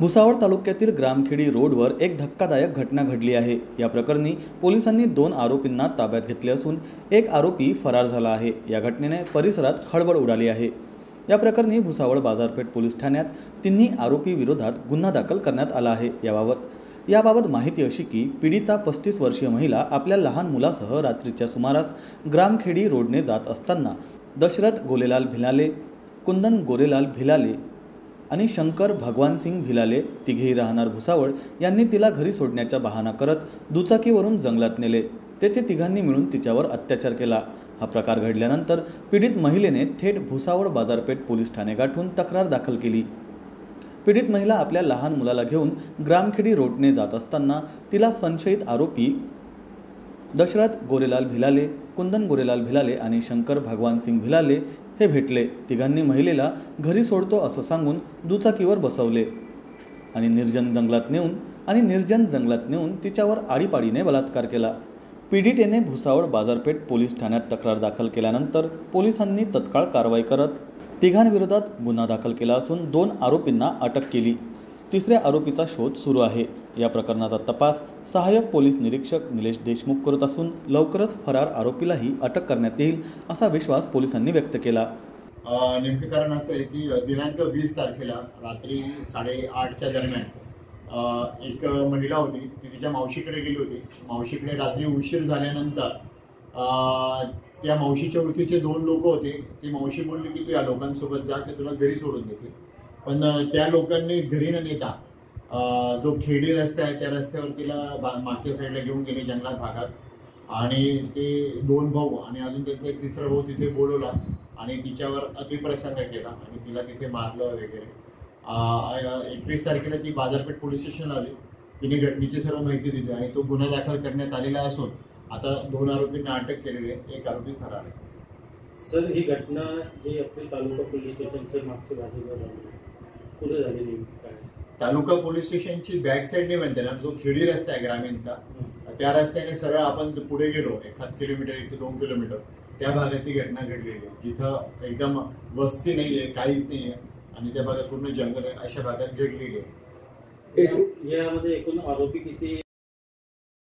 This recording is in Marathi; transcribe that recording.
भुसावळ तालुक्यातील ग्रामखेडी रोडवर एक धक्कादायक घटना घडली आहे। या प्रकरणी पोलिसांनी 2 आरोपींना ताब्यात घेतले असून एक आरोपी फरार झाला आहे। या घटनेने परिसरात खळबळ उडाली आहे। या प्रकरणी भुसावळ बाजारपेठ पोलीस ठाण्यात तिन्ही आरोपी विरोधात गुन्हा दाखल करण्यात आला आहे। याबाबत माहिती अशी की पीडिता 35 वर्षीय महिला आपल्या लहान मुलासह रात्रीच्या सुमारास ग्रामखेडी रोडने जात असताना दशरथ गोरेलाल भिलाले, कुंदन गोरेलाल भिलाले आणि शंकर भगवानसिंग भिलाले तिघेही राहणार भुसावळ यांनी तिला घरी सोडण्याचा बहाणा करत दुचाकीवरून जंगलात नेले। तेथे तिघांनी मिळून तिच्यावर अत्याचार केला। हा प्रकार घडल्यानंतर पीडित महिलेने थेट भुसावळ बाजारपेठ पोलीस ठाणे गाठून तक्रार दाखल केली। पीडित महिला आपल्या लहान मुलाला घेऊन ग्रामखेडी रोडने जात असताना तिला संशयित आरोपी दशरथ गोरेलाल भिलाले, कुंदन गोरेलाल भिलाले आणि शंकर भगवानसिंग भिलाले हे भेटले। तिघांनी महिलेला घरी सोडतो असं सांगून दुचाकीवर बसवले आणि निर्जन जंगलात नेऊन तिच्यावर आडीपाडीने बलात्कार केला। पीडितेने भुसावळ बाजारपेठ पोलीस ठाण्यात तक्रार दाखल केल्यानंतर पोलिसांनी तत्काळ कारवाई करत तिघांविरोधात गुन्हा दाखल केला असून 2 आरोपींना अटक केली। तिसऱ्या आरोपीचा शोध सुरू आहे। या प्रकरणाचा तपास सहाय्यक पोलीस निरीक्षक निलेश देशमुख करत असून लवकरच फरार आरोपीलाही अटक करण्यात येईल असा विश्वास पोलिसांनी व्यक्त केला। नेमके कारण असं आहे की दिनांक 20 तारखेला रात्री 8:30च्या दरम्यान एक महिला होती, ती तिच्या मावशीकडे गेली होती। मावशीकडे रात्री उशीर झाल्यानंतर त्या मावशीच्या ओळखीचे 2 लोक होते। ती मावशी बोलली की तू या लोकांसोबत जा, की तुला घरी सोडून देते। पण त्या लोकांनी घरी न नेता जो खेडी रस्ता आहे त्या रस्त्यावर तिला मागच्या साईडला घेऊन गेले जंगलात भागात, आणि ते 2 भाऊ आणि अजून त्यांचा एक तिसरा भाऊ तिथे बोलवला आणि तिच्यावर अतिप्रसंग केला आणि तिला तिथे मारलं वगैरे। 21 तारखेला ती बाजारपेठ पोलीस स्टेशनला आली। तिने घटनेची सर्व माहिती दिली आणि तो गुन्हा दाखल करण्यात आलेला असून आता 2 आरोपींना अटक केलेली आहे। एक आरोपी फरार आहे। सर, ही घटना जी आपली तालुका पोलीस स्टेशनच्या मागच्या बाजूला झाली, कुठे झालेली काय? तालुका पोलीस स्टेशनची बॅक साईडने म्हणते ना, जो खेडी रस्ता आहे ग्रामीणचा, त्या रस्त्याने सरळ आपण पुढे गेलो 1 किलोमीटर 1 ते 2 किलोमीटर त्या भागात ती घटना घडलेली आहे, जिथं एकदम वस्ती नाहीये, काहीच नाहीये आणि त्या भागात पूर्ण जंगल आहे, अशा भागात घडलेली आहे। यामध्ये एकूण आरोपी किती